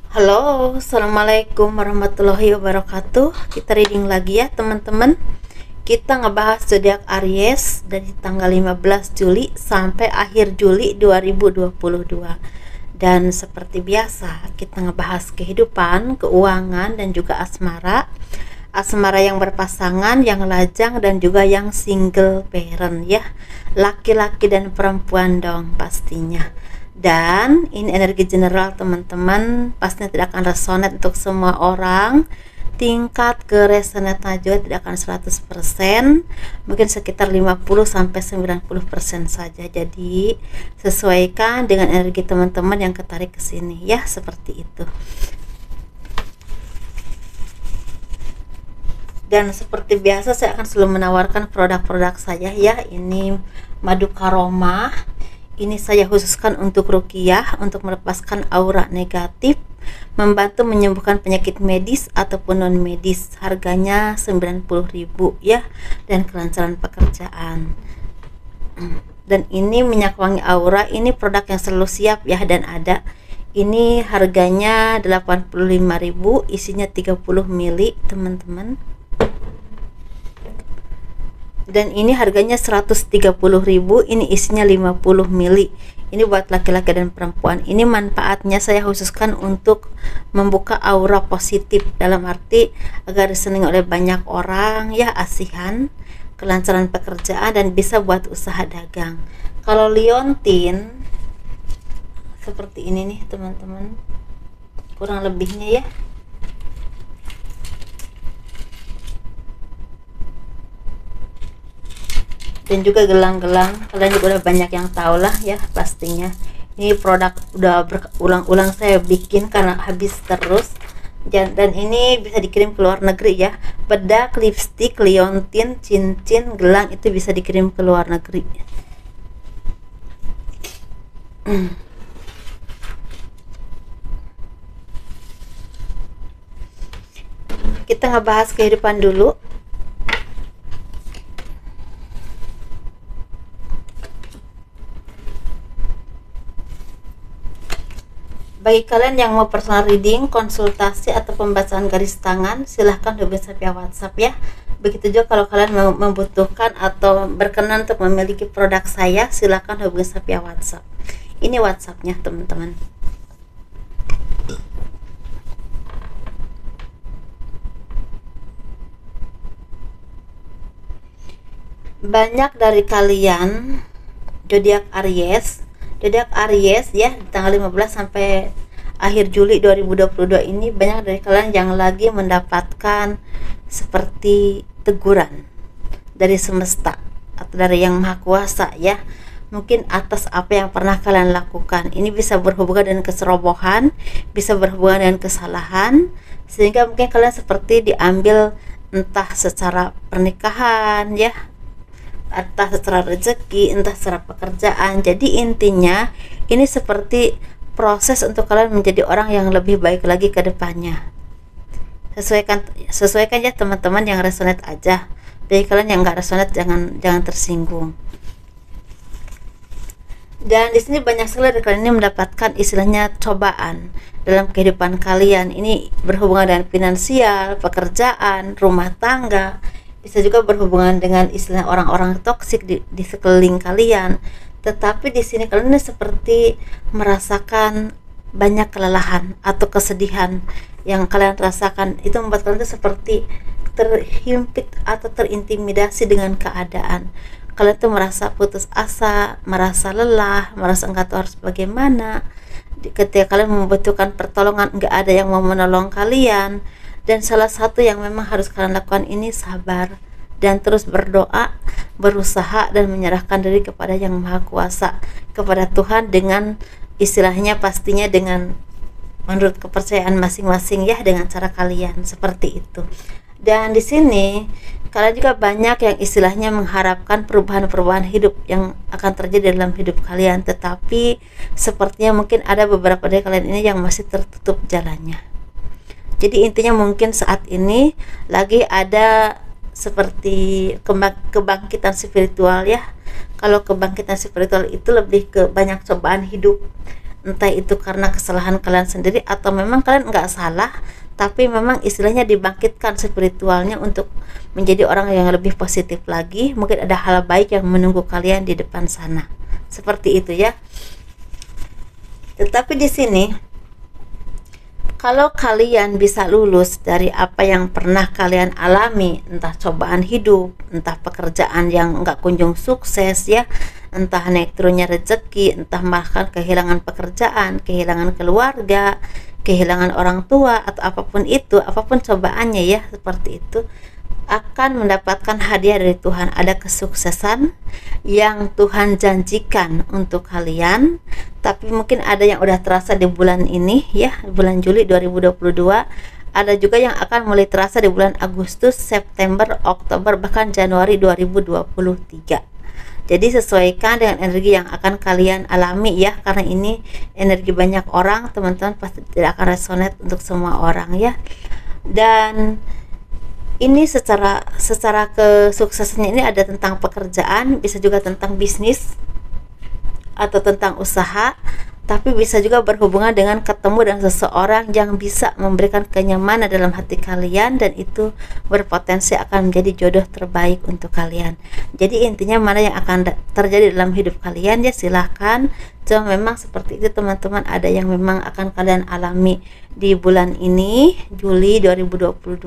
Halo, assalamualaikum warahmatullahi wabarakatuh. Kita reading lagi ya teman-teman. Kita ngebahas zodiak Aries dari tanggal 15 Juli sampai akhir Juli 2022. Dan seperti biasa, kita ngebahas kehidupan, keuangan, dan juga asmara. Asmara yang berpasangan, yang lajang, dan juga yang single parent ya. Laki-laki dan perempuan dong pastinya. Dan ini energi general teman-teman, pastinya tidak akan resonate untuk semua orang. Tingkat keresonannya juga tidak akan 100%, mungkin sekitar 50-90% saja. Jadi sesuaikan dengan energi teman-teman yang ketarik ke sini ya, seperti itu. Dan seperti biasa saya akan selalu menawarkan produk-produk saya ya. Ini madu karomah. Ini saya khususkan untuk ruqyah, untuk melepaskan aura negatif, membantu menyembuhkan penyakit medis ataupun non medis. Harganya 90.000 ya, dan kelancaran pekerjaan. Dan ini minyak wangi aura, ini produk yang selalu siap ya dan ada. Ini harganya 85.000, isinya 30 ml teman-teman. Dan ini harganya 130.000, ini isinya 50 ml. Ini buat laki-laki dan perempuan. Ini manfaatnya saya khususkan untuk membuka aura positif, dalam arti agar disenangi oleh banyak orang ya, asihan, kelancaran pekerjaan, dan bisa buat usaha dagang. Kalau liontin seperti ini nih teman-teman, kurang lebihnya ya. Dan juga gelang-gelang, kalian juga udah banyak yang tahu lah ya pastinya. Ini produk udah berulang-ulang saya bikin karena habis terus. Dan ini bisa dikirim ke luar negeri ya. Bedak, lipstick, liontin, cincin, gelang itu bisa dikirim ke luar negeri. Kita ngebahas kehidupan dulu. Bagi kalian yang mau personal reading, konsultasi, atau pembacaan garis tangan, silahkan hubungi saya via WhatsApp ya. Begitu juga kalau kalian membutuhkan atau berkenan untuk memiliki produk saya, silahkan hubungi saya via WhatsApp. Ini WhatsAppnya teman-teman. Banyak dari kalian zodiak Aries ya, di tanggal 15 sampai akhir Juli 2022 ini, banyak dari kalian yang lagi mendapatkan seperti teguran dari semesta atau dari yang maha kuasa ya, mungkin atas apa yang pernah kalian lakukan. Ini bisa berhubungan dengan keserobohan, bisa berhubungan dengan kesalahan, sehingga mungkin kalian seperti diambil entah secara pernikahan ya, entah secara rezeki, entah secara pekerjaan. Jadi intinya ini seperti proses untuk kalian menjadi orang yang lebih baik lagi ke depannya. Sesuaikan ya teman-teman, yang resonate aja. Bagi kalian yang nggak resonate, jangan tersinggung. Dan di sini banyak sekali dari kalian ini mendapatkan istilahnya cobaan dalam kehidupan kalian. Ini berhubungan dengan finansial, pekerjaan, rumah tangga. Bisa juga berhubungan dengan istilah orang-orang toksik di sekeliling kalian. Tetapi di sini kalian seperti merasakan banyak kelelahan atau kesedihan yang kalian rasakan. Itu membuat kalian seperti terhimpit atau terintimidasi dengan keadaan. Kalian tuh merasa putus asa, merasa lelah, merasa enggak tahu harus bagaimana. Ketika kalian membutuhkan pertolongan, enggak ada yang mau menolong kalian. Dan salah satu yang memang harus kalian lakukan ini sabar dan terus berdoa, berusaha, dan menyerahkan diri kepada Yang Maha Kuasa, kepada Tuhan, dengan istilahnya pastinya dengan menurut kepercayaan masing-masing ya, dengan cara kalian seperti itu. Dan di sini kalian juga banyak yang istilahnya mengharapkan perubahan-perubahan hidup yang akan terjadi dalam hidup kalian, tetapi sepertinya mungkin ada beberapa dari kalian ini yang masih tertutup jalannya. Jadi intinya mungkin saat ini lagi ada seperti kebangkitan spiritual ya. Kalau kebangkitan spiritual itu lebih ke banyak cobaan hidup, entah itu karena kesalahan kalian sendiri atau memang kalian nggak salah, tapi memang istilahnya dibangkitkan spiritualnya untuk menjadi orang yang lebih positif lagi. Mungkin ada hal baik yang menunggu kalian di depan sana, seperti itu ya. Tetapi di sini, kalau kalian bisa lulus dari apa yang pernah kalian alami, entah cobaan hidup, entah pekerjaan yang nggak kunjung sukses ya, entah naik turunnya rezeki, entah bahkan kehilangan pekerjaan, kehilangan keluarga, kehilangan orang tua, atau apapun itu, apapun cobaannya ya, seperti itu, akan mendapatkan hadiah dari Tuhan. Ada kesuksesan yang Tuhan janjikan untuk kalian, tapi mungkin ada yang udah terasa di bulan ini ya, bulan Juli 2022. Ada juga yang akan mulai terasa di bulan Agustus, September, Oktober, bahkan Januari 2023. Jadi sesuaikan dengan energi yang akan kalian alami ya, karena ini energi banyak orang, teman-teman pasti tidak akan resonate untuk semua orang ya. Dan ini secara kesuksesannya ini ada tentang pekerjaan, bisa juga tentang bisnis atau tentang usaha, tapi bisa juga berhubungan dengan ketemu dengan seseorang yang bisa memberikan kenyamanan dalam hati kalian, dan itu berpotensi akan menjadi jodoh terbaik untuk kalian. Jadi intinya mana yang akan terjadi dalam hidup kalian ya silahkan. Cuma memang seperti itu teman-teman, ada yang memang akan kalian alami di bulan ini Juli 2022,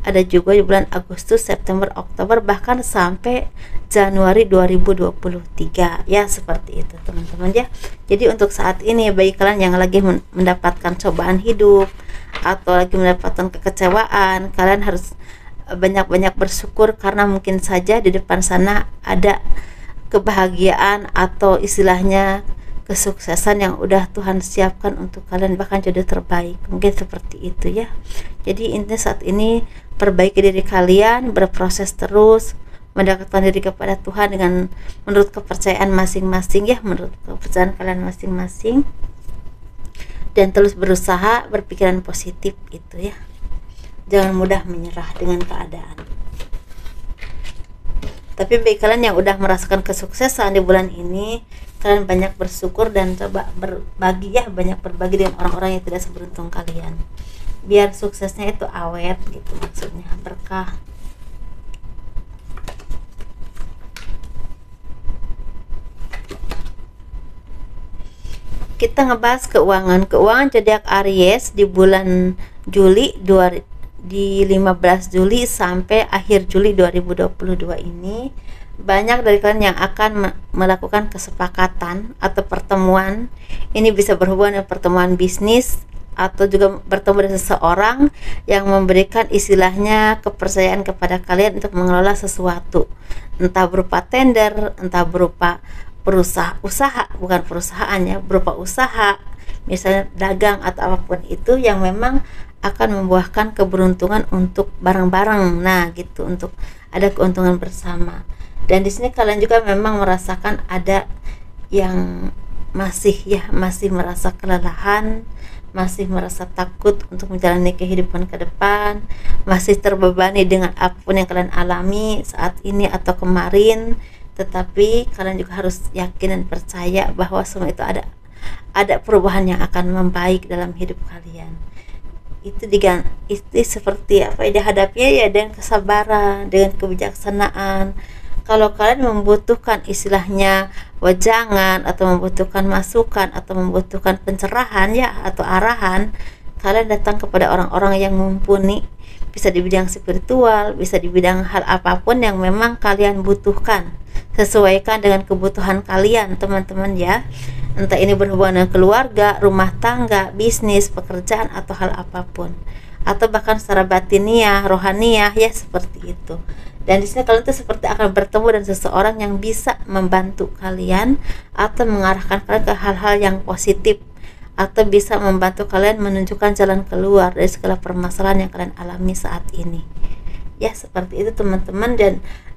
ada juga di bulan Agustus, September, Oktober, bahkan sampai Januari 2023 ya, seperti itu teman-teman ya. Jadi untuk saat ini bagi kalian yang lagi mendapatkan cobaan hidup atau lagi mendapatkan kekecewaan, kalian harus banyak-banyak bersyukur, karena mungkin saja di depan sana ada kebahagiaan atau istilahnya kesuksesan yang udah Tuhan siapkan untuk kalian, bahkan jodoh terbaik, mungkin seperti itu ya. Jadi intinya saat ini perbaiki diri kalian, berproses terus, mendekatkan diri kepada Tuhan dengan menurut kepercayaan masing-masing ya, menurut kepercayaan kalian masing-masing, dan terus berusaha berpikiran positif itu ya. Jangan mudah menyerah dengan keadaan. Tapi bagi kalian yang udah merasakan kesuksesan di bulan ini, kalian banyak bersyukur dan coba berbagi ya, banyak berbagi dengan orang-orang yang tidak seberuntung kalian, biar suksesnya itu awet gitu, maksudnya berkah. Kita ngebahas keuangan zodiak Aries di bulan Juli di 15 Juli sampai akhir Juli 2022 ini. Banyak dari kalian yang akan melakukan kesepakatan atau pertemuan. Ini bisa berhubungan dengan pertemuan bisnis atau juga bertemu dengan seseorang yang memberikan istilahnya kepercayaan kepada kalian untuk mengelola sesuatu, entah berupa tender, entah berupa usaha, bukan perusahaannya, berupa usaha, misalnya dagang atau apapun itu yang memang akan membuahkan keberuntungan untuk bareng-bareng. Nah, gitu, untuk ada keuntungan bersama. Dan di sini kalian juga memang merasakan ada yang masih merasa kelelahan, masih merasa takut untuk menjalani kehidupan ke depan, masih terbebani dengan apapun yang kalian alami saat ini atau kemarin. Tetapi kalian juga harus yakin dan percaya bahwa semua itu ada perubahan yang akan membaik dalam hidup kalian. Itu seperti apa yang dihadapinya ya, dengan kesabaran, dengan kebijaksanaan. Kalau kalian membutuhkan istilahnya wejangan atau membutuhkan masukan atau membutuhkan pencerahan ya, atau arahan, kalian datang kepada orang-orang yang mumpuni, bisa di bidang spiritual, bisa di bidang hal apapun yang memang kalian butuhkan. Sesuaikan dengan kebutuhan kalian teman-teman ya, entah ini berhubungan dengan keluarga, rumah tangga, bisnis, pekerjaan, atau hal apapun, atau bahkan secara batiniah, rohaniah ya, seperti itu. Dan di sini kalian tuh seperti akan bertemu dengan seseorang yang bisa membantu kalian atau mengarahkan kalian ke hal-hal yang positif, atau bisa membantu kalian menunjukkan jalan keluar dari segala permasalahan yang kalian alami saat ini. Ya, seperti itu teman-teman.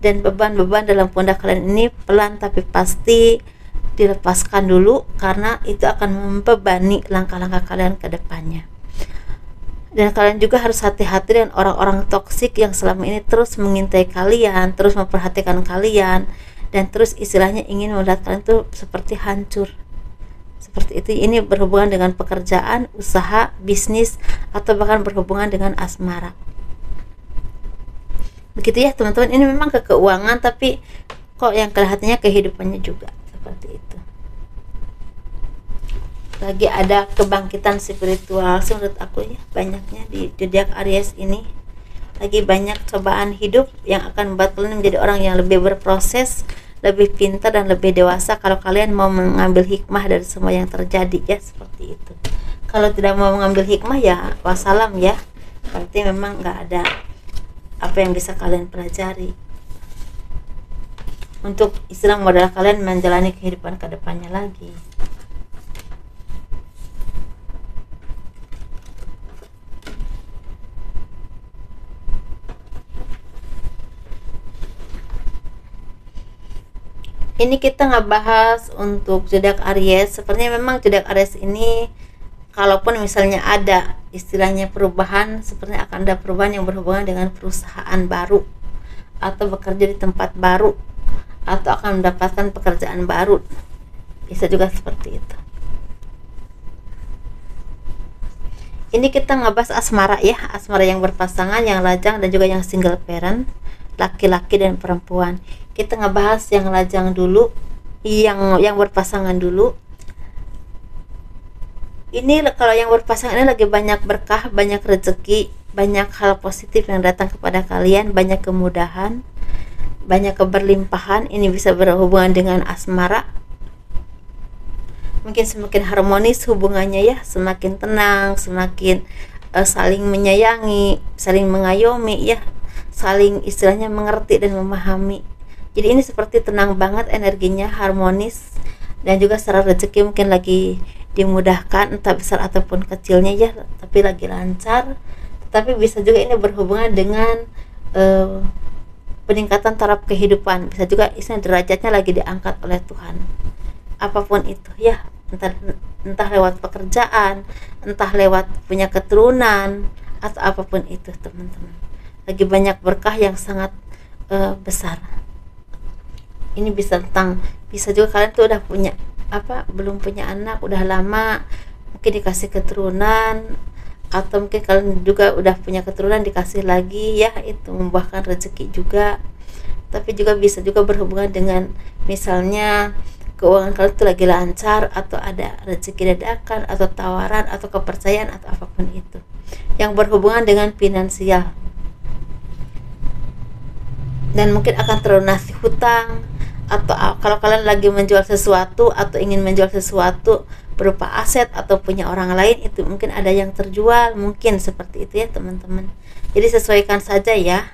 Dan beban-beban dalam pundak kalian ini pelan tapi pasti dilepaskan dulu, karena itu akan membebani langkah-langkah kalian ke depannya. Dan kalian juga harus hati-hati dengan orang-orang toksik yang selama ini terus mengintai kalian, terus memperhatikan kalian, dan terus istilahnya ingin membuat kalian tuh seperti hancur, seperti itu. Ini berhubungan dengan pekerjaan, usaha, bisnis, atau bahkan berhubungan dengan asmara. Begitu ya teman-teman. Ini memang ke keuangan, tapi kok yang kelihatannya kehidupannya juga seperti itu. Lagi ada kebangkitan spiritual menurut aku ya, banyaknya di zodiak Aries ini. Lagi banyak cobaan hidup yang akan membuat kalian menjadi orang yang lebih berproses, lebih pintar dan lebih dewasa kalau kalian mau mengambil hikmah dari semua yang terjadi ya, seperti itu. Kalau tidak mau mengambil hikmah ya wassalam ya, berarti memang nggak ada apa yang bisa kalian pelajari untuk istilah modal kalian menjalani kehidupan kedepannya lagi. Ini kita ngebahas untuk zodiak Aries. Sepertinya memang zodiak Aries ini, kalaupun misalnya ada istilahnya perubahan, sepertinya akan ada perubahan yang berhubungan dengan perusahaan baru, atau bekerja di tempat baru, atau akan mendapatkan pekerjaan baru. Bisa juga seperti itu. Ini kita ngebahas asmara ya, asmara yang berpasangan, yang lajang, dan juga yang single parent, laki-laki dan perempuan. Kita ngebahas yang lajang dulu, yang berpasangan dulu. Ini kalau yang berpasangan ini lagi banyak berkah, banyak rezeki, banyak hal positif yang datang kepada kalian, banyak kemudahan, banyak keberlimpahan. Ini bisa berhubungan dengan asmara. Mungkin semakin harmonis hubungannya ya, semakin tenang, semakin saling menyayangi, saling mengayomi ya, saling istilahnya mengerti dan memahami. Jadi ini seperti tenang banget energinya, harmonis, dan juga secara rezeki mungkin lagi dimudahkan, entah besar ataupun kecilnya ya, tapi lagi lancar. Tapi bisa juga ini berhubungan dengan peningkatan taraf kehidupan, bisa juga istilah derajatnya lagi diangkat oleh Tuhan. Apapun itu ya, entah lewat pekerjaan, entah lewat punya keturunan, atau apapun itu teman-teman. Lagi banyak berkah yang sangat besar. Ini bisa juga kalian tuh udah punya belum punya anak, udah lama, mungkin dikasih keturunan, atau mungkin kalian juga udah punya keturunan dikasih lagi ya, itu membuahkan rezeki juga. Tapi juga bisa juga berhubungan dengan misalnya keuangan kalian tuh lagi lancar, atau ada rezeki dadakan, atau tawaran, atau kepercayaan, atau apapun itu yang berhubungan dengan finansial. Dan mungkin akan terlunasi hutang, atau kalau kalian lagi menjual sesuatu atau ingin menjual sesuatu berupa aset atau punya orang lain, itu mungkin ada yang terjual, mungkin seperti itu ya teman-teman. Jadi sesuaikan saja ya.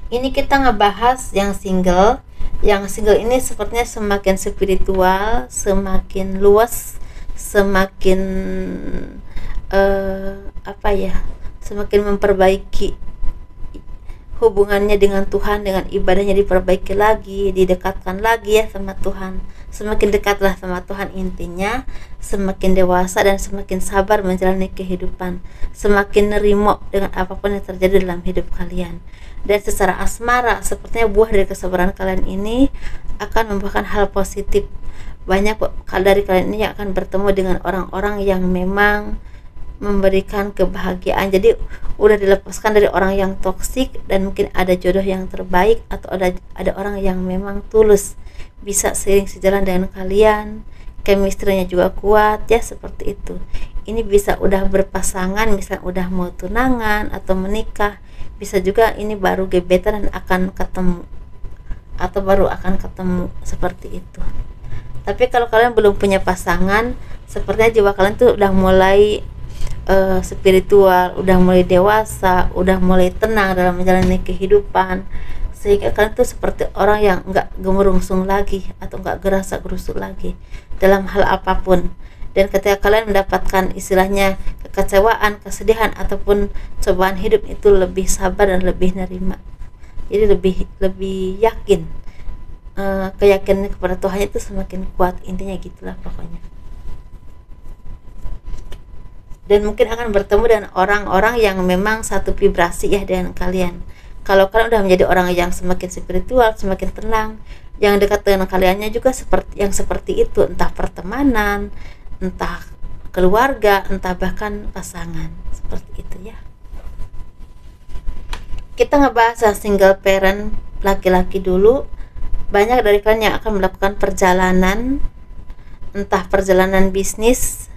Ini kita ngebahas yang single. Yang single ini sepertinya semakin spiritual, semakin luas, semakin semakin memperbaiki hubungannya dengan Tuhan, dengan ibadahnya diperbaiki lagi, didekatkan lagi ya sama Tuhan. Semakin dekatlah sama Tuhan, intinya semakin dewasa dan semakin sabar menjalani kehidupan, semakin nerimo dengan apapun yang terjadi dalam hidup kalian. Dan secara asmara, sepertinya buah dari kesabaran kalian ini akan membuahkan hal positif. Banyak dari kalian ini yang akan bertemu dengan orang-orang yang memang memberikan kebahagiaan. Jadi udah dilepaskan dari orang yang toksik, dan mungkin ada jodoh yang terbaik, atau ada orang yang memang tulus bisa seiring sejalan dengan kalian, chemistry-nya juga kuat ya, seperti itu. Ini bisa udah berpasangan, misalnya udah mau tunangan atau menikah, bisa juga ini baru gebetan dan akan ketemu, atau baru akan ketemu, seperti itu. Tapi kalau kalian belum punya pasangan, sepertinya jiwa kalian tuh udah mulai spiritual, udah mulai dewasa, udah mulai tenang dalam menjalani kehidupan, sehingga kalian tuh seperti orang yang nggak gemerungsung lagi, atau nggak gerasa gerusuk lagi dalam hal apapun. Dan ketika kalian mendapatkan istilahnya kekecewaan, kesedihan, ataupun cobaan hidup, itu lebih sabar dan lebih nerima. Jadi lebih yakin, keyakinan kepada Tuhan itu semakin kuat, intinya gitulah pokoknya. Dan mungkin akan bertemu dengan orang-orang yang memang satu vibrasi ya dengan kalian. Kalau kalian udah menjadi orang yang semakin spiritual, semakin tenang, yang dekat dengan kaliannya juga seperti itu, entah pertemanan, entah keluarga, entah bahkan pasangan, seperti itu ya. Kita ngebahas yang single parent laki-laki dulu. Banyak dari kalian yang akan melakukan perjalanan, entah perjalanan bisnis,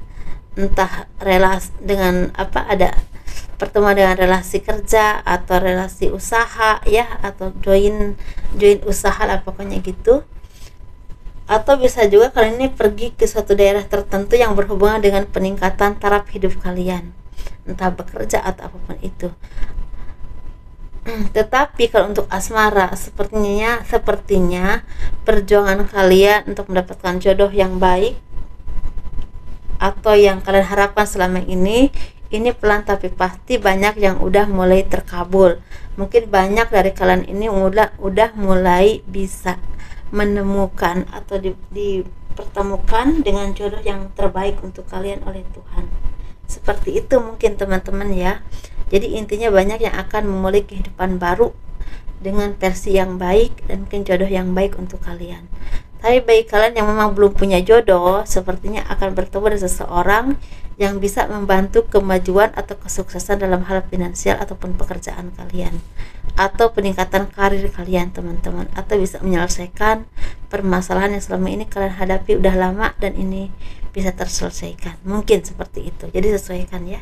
entah relasi dengan ada pertemuan dengan relasi kerja atau relasi usaha ya, atau join usaha lah pokoknya gitu. Atau bisa juga kalian ini pergi ke suatu daerah tertentu yang berhubungan dengan peningkatan taraf hidup kalian, entah bekerja atau apapun itu. Tetapi kalau untuk asmara, sepertinya perjuangan kalian untuk mendapatkan jodoh yang baik atau yang kalian harapkan selama ini pelan tapi pasti banyak yang udah mulai terkabul. Mungkin banyak dari kalian ini udah mulai bisa menemukan atau dipertemukan dengan jodoh yang terbaik untuk kalian oleh Tuhan. Seperti itu mungkin teman-teman ya. Jadi intinya banyak yang akan memulai kehidupan baru dengan versi yang baik dan mungkin jodoh yang baik untuk kalian. Tapi bagi kalian yang memang belum punya jodoh, sepertinya akan bertemu dengan seseorang yang bisa membantu kemajuan atau kesuksesan dalam hal finansial ataupun pekerjaan kalian, atau peningkatan karir kalian teman-teman, atau bisa menyelesaikan permasalahan yang selama ini kalian hadapi udah lama dan ini bisa terselesaikan. Mungkin seperti itu. Jadi sesuaikan ya.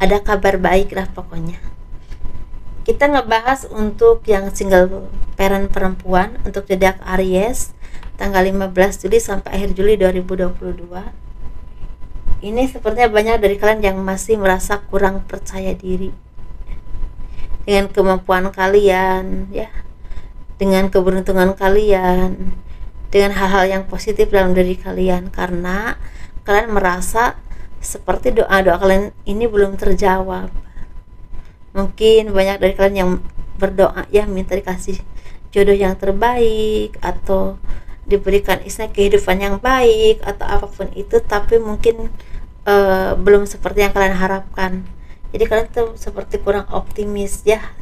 Ada kabar baik lah pokoknya. Kita ngebahas untuk yang single parent perempuan untuk zodiak Aries tanggal 15 Juli sampai akhir Juli 2022. Ini sepertinya banyak dari kalian yang masih merasa kurang percaya diri dengan kemampuan kalian ya, dengan keberuntungan kalian, dengan hal-hal yang positif dalam diri kalian, karena kalian merasa seperti doa-doa kalian ini belum terjawab. Mungkin banyak dari kalian yang berdoa ya minta dikasih jodoh yang terbaik atau diberikan kehidupan yang baik atau apapun itu, tapi mungkin belum seperti yang kalian harapkan. Jadi kalian tuh seperti kurang optimis ya.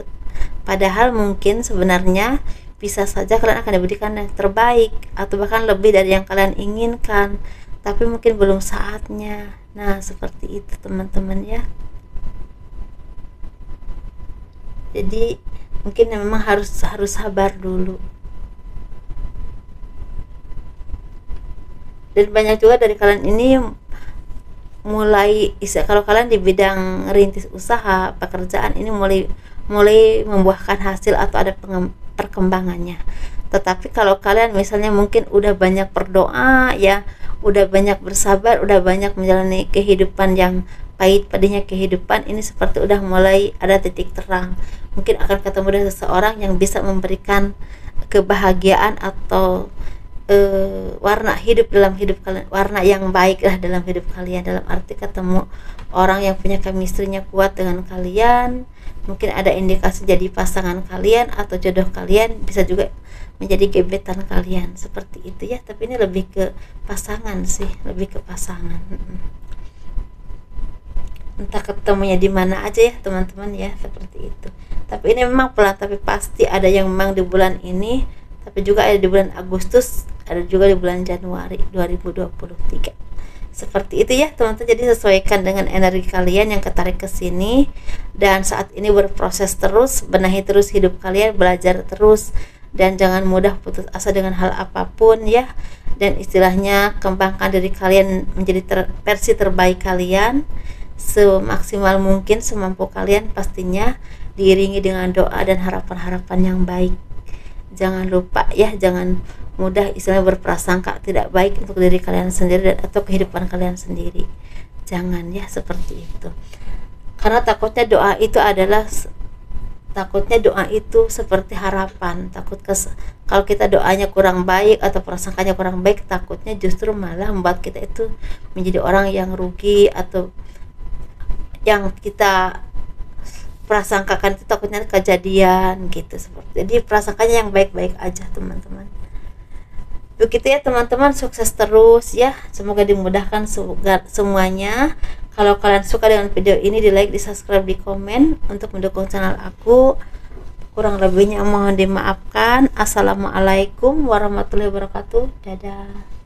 Padahal mungkin sebenarnya bisa saja kalian akan diberikan yang terbaik atau bahkan lebih dari yang kalian inginkan, tapi mungkin belum saatnya. Nah, seperti itu teman-teman ya. Jadi mungkin memang harus sabar dulu. Dan banyak juga dari kalian ini mulai kalau kalian di bidang rintis usaha, pekerjaan ini mulai membuahkan hasil atau ada perkembangannya. Tetapi kalau kalian misalnya mungkin udah banyak berdoa ya, udah banyak bersabar, udah banyak menjalani kehidupan yang pahit pedihnya kehidupan ini, seperti udah mulai ada titik terang. Mungkin akan ketemu dengan seseorang yang bisa memberikan kebahagiaan atau warna hidup dalam hidup kalian, warna yang baik lah dalam hidup kalian, dalam arti ketemu orang yang punya chemistry-nya kuat dengan kalian. Mungkin ada indikasi jadi pasangan kalian atau jodoh kalian, bisa juga menjadi gebetan kalian, seperti itu ya. Tapi ini lebih ke pasangan sih, lebih ke pasangan. Entah ketemunya di mana aja ya teman-teman ya, seperti itu. Tapi ini memang pelan tapi pasti ada yang memang di bulan ini, tapi juga ada di bulan Agustus, ada juga di bulan Januari 2023. Seperti itu ya teman-teman. Jadi sesuaikan dengan energi kalian yang ketarik ke sini, dan saat ini berproses terus, benahi terus hidup kalian, belajar terus, dan jangan mudah putus asa dengan hal apapun ya. Dan istilahnya kembangkan diri kalian menjadi versi terbaik kalian semaksimal mungkin, semampu kalian, pastinya diiringi dengan doa dan harapan-harapan yang baik. Jangan lupa ya, jangan mudah istilahnya berprasangka tidak baik untuk diri kalian sendiri atau kehidupan kalian sendiri. Jangan ya, seperti itu. Karena takutnya doa itu seperti harapan. Kalau kita doanya kurang baik atau prasangkanya kurang baik, takutnya justru malah membuat kita itu menjadi orang yang rugi, atau yang kita prasangkakan itu takutnya kejadian gitu. Jadi prasangkanya yang baik-baik aja teman-teman. Begitu ya teman-teman, sukses terus ya, semoga dimudahkan semuanya. Kalau kalian suka dengan video ini, di like, di subscribe, di komen untuk mendukung channel aku. Kurang lebihnya mohon dimaafkan. Assalamualaikum warahmatullahi wabarakatuh. Dadah.